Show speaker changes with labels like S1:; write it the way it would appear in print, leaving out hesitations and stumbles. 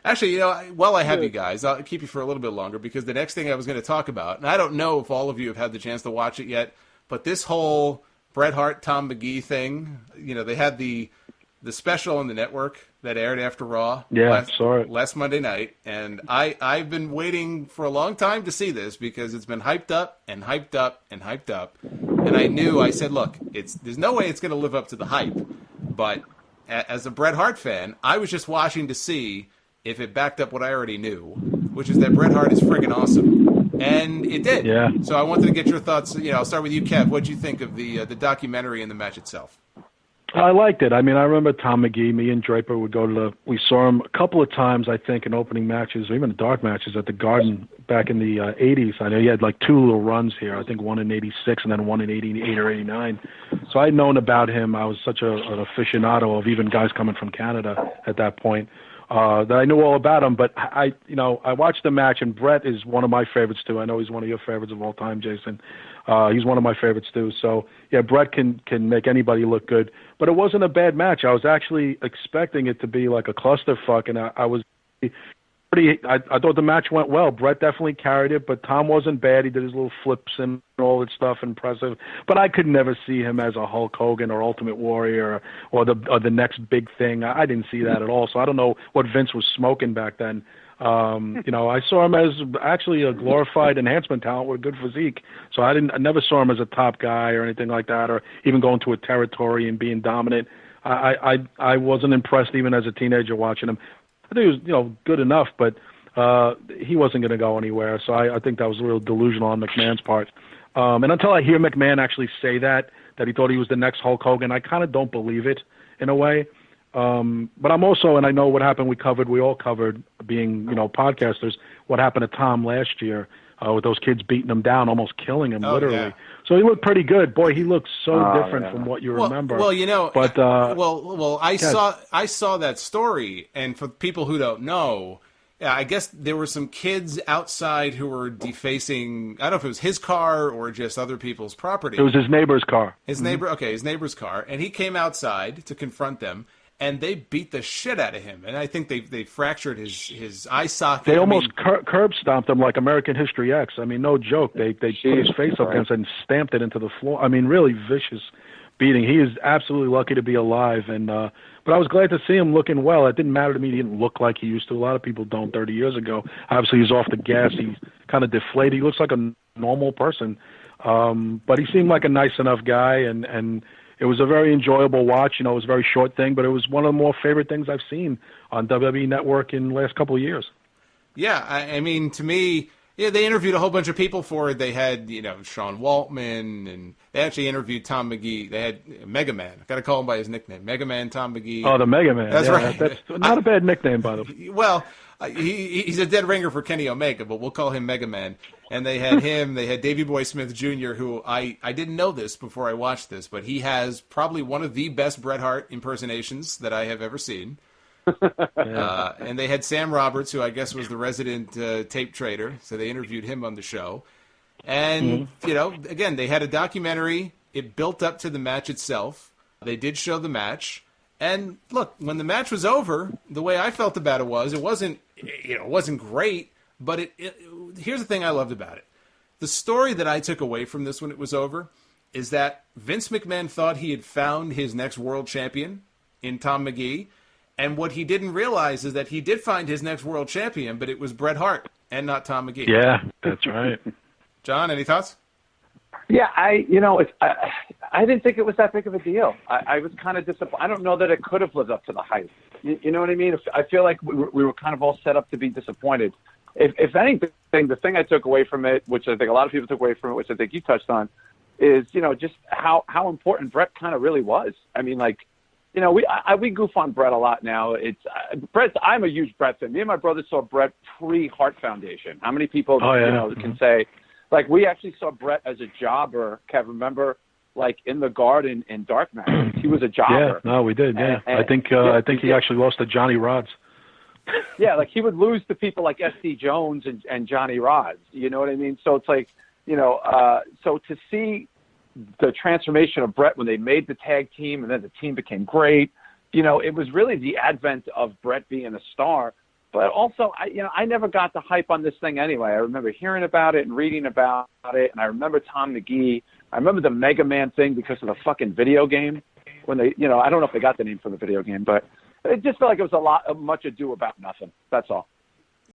S1: Actually, while I have you guys, I'll keep you for a little bit longer because the next thing I was going to talk about, and I don't know if all of you have had the chance to watch it yet, but this whole Bret Hart, Tom Magee thing, they had the special on the network that aired after Raw last Monday night, and I've been waiting for a long time to see this because it's been hyped up and hyped up and hyped up, and I said, look, there's no way it's going to live up to the hype, but as a Bret Hart fan, I was just watching to see if it backed up what I already knew, which is that Bret Hart is friggin' awesome. And it did. Yeah. So I wanted to get your thoughts. I'll start with you, Kev. What did you think of the documentary and the match itself?
S2: I liked it. I mean, I remember Tom Magee. Me and Draper would go we saw him a couple of times, I think, in opening matches or even dark matches at the Garden back in the 80s. I know he had like 2 little runs here. I think one in 86 and then one in 88 or 89. So I'd known about him. I was such an aficionado of even guys coming from Canada at that point. That I knew all about him, but I watched the match, and Bret is one of my favorites too. I know he's one of your favorites of all time, Jason. He's one of my favorites too. So yeah, Bret can make anybody look good, but it wasn't a bad match. I was actually expecting it to be like a clusterfuck, and I was I thought the match went well. Bret definitely carried it, but Tom wasn't bad. He did his little flips and all that stuff, impressive. But I could never see him as a Hulk Hogan or Ultimate Warrior or the next big thing. I didn't see that at all. So I don't know what Vince was smoking back then. I saw him as actually a glorified enhancement talent with a good physique. So I never saw him as a top guy or anything like that, or even going to a territory and being dominant. I wasn't impressed even as a teenager watching him. I think he was, good enough, but he wasn't going to go anywhere. So I think that was a real delusional on McMahon's part. And until I hear McMahon actually say that he thought he was the next Hulk Hogan, I kind of don't believe it in a way. But I'm also, and I know what happened, we all covered, being, podcasters, what happened to Tom last year with those kids beating him down, almost killing him, literally. Yeah. So he looked pretty good. Boy, he looked so different from what you remember.
S1: Well, but I saw that story, and for people who don't know, I guess there were some kids outside who were defacing, I don't know if it was his car or just other people's property.
S2: It was his neighbor's car.
S1: His neighbor's car, and he came outside to confront them. And they beat the shit out of him, and I think they fractured his eye socket.
S2: They almost curb stomped him like American History X. I mean, no joke. They put his face up against it and stamped it into the floor. I mean, really vicious beating. He is absolutely lucky to be alive, and but I was glad to see him looking well. It didn't matter to me. He didn't look like he used to. A lot of people don't 30 years ago. Obviously, he's off the gas. He's kind of deflated. He looks like a normal person, but he seemed like a nice enough guy, and it was a very enjoyable watch. It was a very short thing, but it was one of the more favorite things I've seen on WWE Network in the last couple of years.
S1: Yeah, I mean, to me, they interviewed a whole bunch of people for it. They had, Sean Waltman, and they actually interviewed Tom Magee. They had Mega Man. I got to call him by his nickname, Mega Man Tom Magee.
S2: Oh, the Mega Man.
S1: That's right.
S2: That's not a bad nickname, by the way.
S1: Well, he's a dead ringer for Kenny Omega, but we'll call him Mega Man. And they had him. They had Davey Boy Smith Jr., who I didn't know this before I watched this, but he has probably one of the best Bret Hart impersonations that I have ever seen. And they had Sam Roberts, who I guess was the resident tape trader, so they interviewed him on the show. And, again, they had a documentary. It built up to the match itself. They did show the match. And, look, when the match was over, the way I felt about it wasn't great, but here's the thing I loved about it. The story that I took away from this when it was over is that Vince McMahon thought he had found his next world champion in Tom Magee, and what he didn't realize is that he did find his next world champion, but it was Bret Hart and not Tom Magee.
S2: Yeah, that's right.
S1: John, any thoughts?
S3: Yeah, I didn't think it was that big of a deal. I was kind of disappointed. I don't know that it could have lived up to the hype. You know what I mean? I feel like we were kind of all set up to be disappointed. If anything, the thing I took away from it, which I think a lot of people took away from it, which I think you touched on, is, just how important Bret kind of really was. I mean, we goof on Bret a lot now. I'm a huge Bret fan. Me and my brother saw Bret pre-Hart Foundation. How many people can say, we actually saw Bret as a jobber? Kev, remember, in the Garden in dark matches, he was a jobber.
S2: Yeah, no, we did. Yeah, and I think he actually lost to Johnny Rods.
S3: Yeah, he would lose to people like S.D. Jones and Johnny Rods. You know what I mean? So it's so to see the transformation of Bret when they made the tag team and then the team became great, it was really the advent of Bret being a star But also, I never got the hype on this thing anyway. I remember hearing about it and reading about it, and I remember Tom Magee. I remember the Mega Man thing because of the fucking video game. When they, I don't know if they got the name from the video game, but it just felt like it was much ado about nothing. That's all.